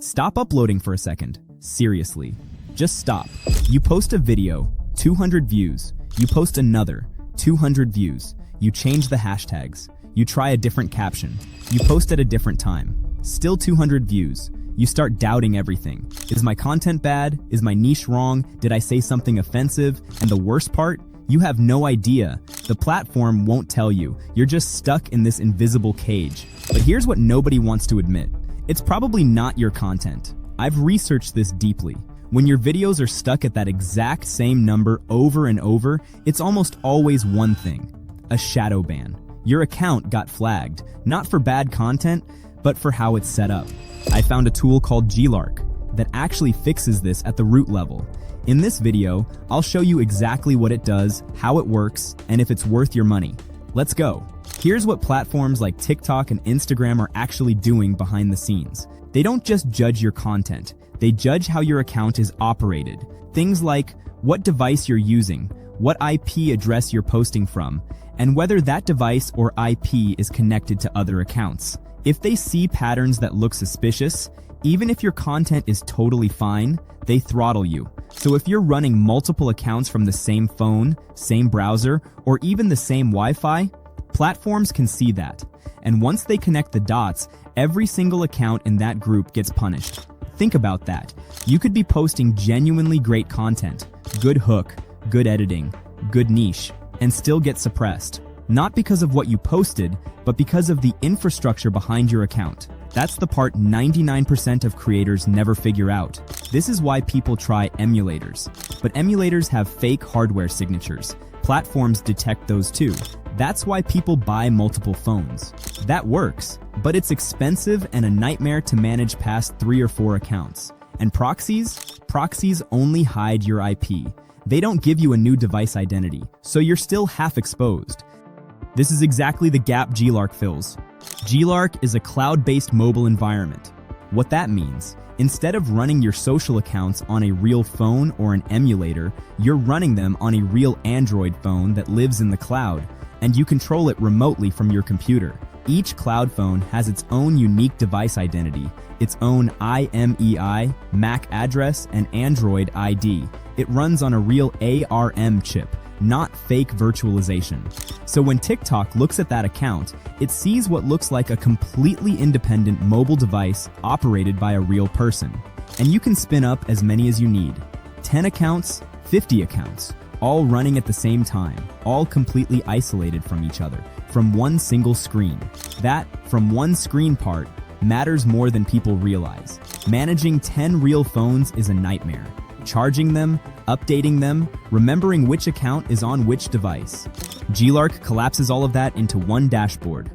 Stop uploading for a second. Seriously. Just stop. You post a video, 200 views. You post another, 200 views. You change the hashtags. You try a different caption. You post at a different time. Still 200 views. You start doubting everything. Is my content bad? Is my niche wrong? Did I say something offensive? And the worst part? You have no idea. The platform won't tell you. You're just stuck in this invisible cage. But here's what nobody wants to admit. It's probably not your content. I've researched this deeply. When your videos are stuck at that exact same number over and over, it's almost always one thing: a shadow ban. Your account got flagged, not for bad content, but for how it's set up. I found a tool called GeeLark that actually fixes this at the root level. In this video, I'll show you exactly what it does, how it works, and if it's worth your money. Let's go. Here's what platforms like TikTok and Instagram are actually doing behind the scenes. They don't just judge your content, they judge how your account is operated. Things like what device you're using, what IP address you're posting from, and whether that device or IP is connected to other accounts. If they see patterns that look suspicious, even if your content is totally fine, they throttle you. So if you're running multiple accounts from the same phone, same browser, or even the same Wi-Fi, platforms can see that. And once they connect the dots, every single account in that group gets punished. Think about that. You could be posting genuinely great content, good hook, good editing, good niche, and still get suppressed. Not because of what you posted, but because of the infrastructure behind your account. That's the part 99% of creators never figure out. This is why people try emulators. But emulators have fake hardware signatures. Platforms detect those too. That's why people buy multiple phones. That works, but it's expensive and a nightmare to manage past 3 or 4 accounts. And proxies? Proxies only hide your IP. They don't give you a new device identity, so you're still half exposed. This is exactly the gap GeeLark fills. GeeLark is a cloud-based mobile environment. What that means, instead of running your social accounts on a real phone or an emulator, you're running them on a real Android phone that lives in the cloud, and you control it remotely from your computer. Each cloud phone has its own unique device identity, its own IMEI, MAC address, and Android ID. It runs on a real ARM chip, not fake virtualization. So when TikTok looks at that account, it sees what looks like a completely independent mobile device operated by a real person. And you can spin up as many as you need. 10 accounts, 50 accounts, all running at the same time, all completely isolated from each other, from one single screen. That, from one screen part, matters more than people realize. Managing 10 real phones is a nightmare. Charging them, updating them, remembering which account is on which device. GeeLark collapses all of that into one dashboard.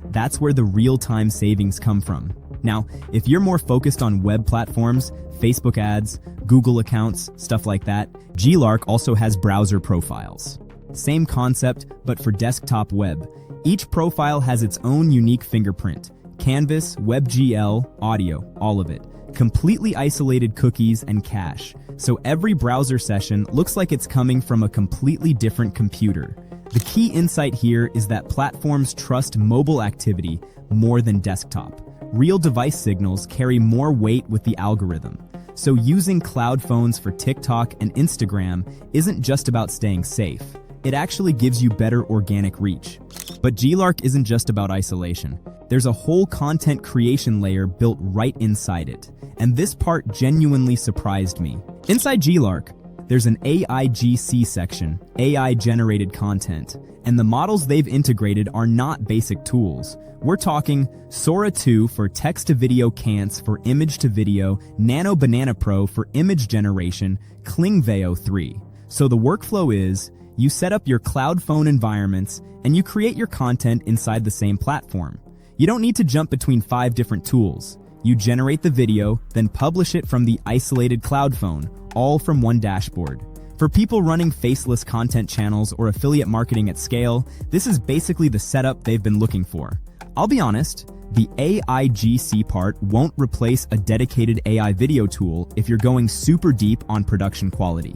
That's where the real-time savings come from. Now, if you're more focused on web platforms, Facebook ads, Google accounts, stuff like that, GeeLark also has browser profiles. Same concept, but for desktop web. Each profile has its own unique fingerprint. Canvas, WebGL, audio, all of it. Completely isolated cookies and cache. So every browser session looks like it's coming from a completely different computer. The key insight here is that platforms trust mobile activity more than desktop. Real device signals carry more weight with the algorithm. So using cloud phones for TikTok and Instagram isn't just about staying safe. It actually gives you better organic reach. But GeeLark isn't just about isolation. There's a whole content creation layer built right inside it. And this part genuinely surprised me. Inside GeeLark, there's an AIGC section, AI-generated content, and the models they've integrated are not basic tools. We're talking Sora 2 for text-to-video cants for image-to-video, Nano Banana Pro for image generation, Klingveo 3. So the workflow is, you set up your cloud phone environments, and you create your content inside the same platform. You don't need to jump between 5 different tools. You generate the video, then publish it from the isolated cloud phone, all from one dashboard. For people running faceless content channels or affiliate marketing at scale, this is basically the setup they've been looking for. I'll be honest, the AIGC part won't replace a dedicated AI video tool if you're going super deep on production quality.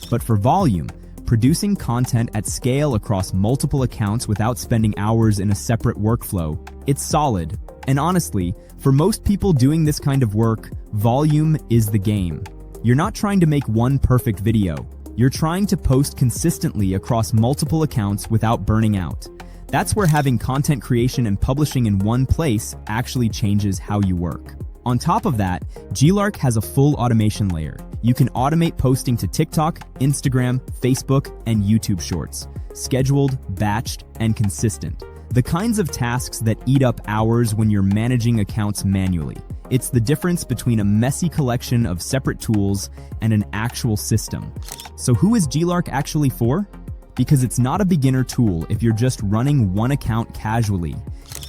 But for volume, producing content at scale across multiple accounts without spending hours in a separate workflow. It's solid. And honestly, for most people doing this kind of work, volume is the game. You're not trying to make one perfect video. You're trying to post consistently across multiple accounts without burning out. That's where having content creation and publishing in one place actually changes how you work. On top of that, GeeLark has a full automation layer. You can automate posting to TikTok, Instagram, Facebook, and YouTube Shorts. Scheduled, batched, and consistent. The kinds of tasks that eat up hours when you're managing accounts manually. It's the difference between a messy collection of separate tools and an actual system. So who is GeeLark actually for? Because it's not a beginner tool if you're just running one account casually.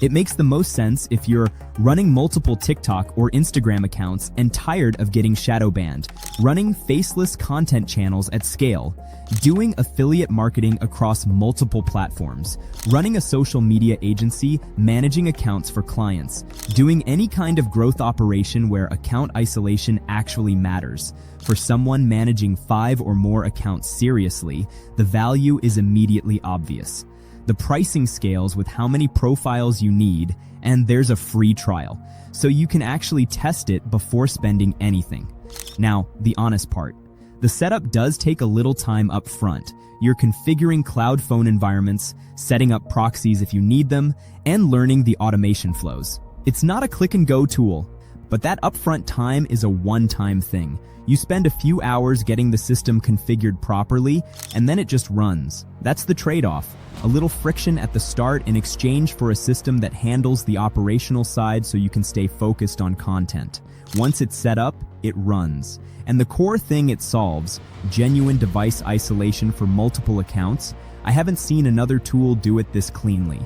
It makes the most sense if you're running multiple TikTok or Instagram accounts and tired of getting shadow banned, running faceless content channels at scale, doing affiliate marketing across multiple platforms, running a social media agency, managing accounts for clients, doing any kind of growth operation where account isolation actually matters. For someone managing 5 or more accounts seriously, the value is immediately obvious. The pricing scales with how many profiles you need, and there's a free trial, so you can actually test it before spending anything. Now, the honest part. The setup does take a little time up front. You're configuring cloud phone environments, setting up proxies if you need them, and learning the automation flows. It's not a click-and-go tool, but that upfront time is a one-time thing. You spend a few hours getting the system configured properly, and then it just runs. That's the trade-off. A little friction at the start in exchange for a system that handles the operational side so you can stay focused on content. Once it's set up, it runs. And the core thing it solves, genuine device isolation for multiple accounts, I haven't seen another tool do it this cleanly.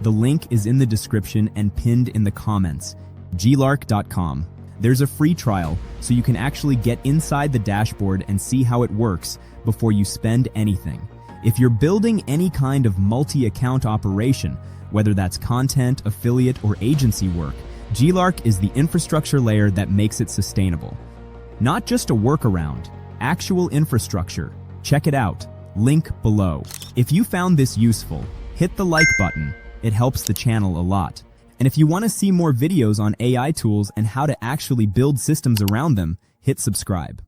The link is in the description and pinned in the comments. GeeLark.com. There's a free trial, so you can actually get inside the dashboard and see how it works before you spend anything. If you're building any kind of multi-account operation, whether that's content, affiliate, or agency work, GeeLark is the infrastructure layer that makes it sustainable. Not just a workaround, actual infrastructure. Check it out. Link below. If you found this useful, hit the like button. It helps the channel a lot. And if you want to see more videos on AI tools and how to actually build systems around them, hit subscribe.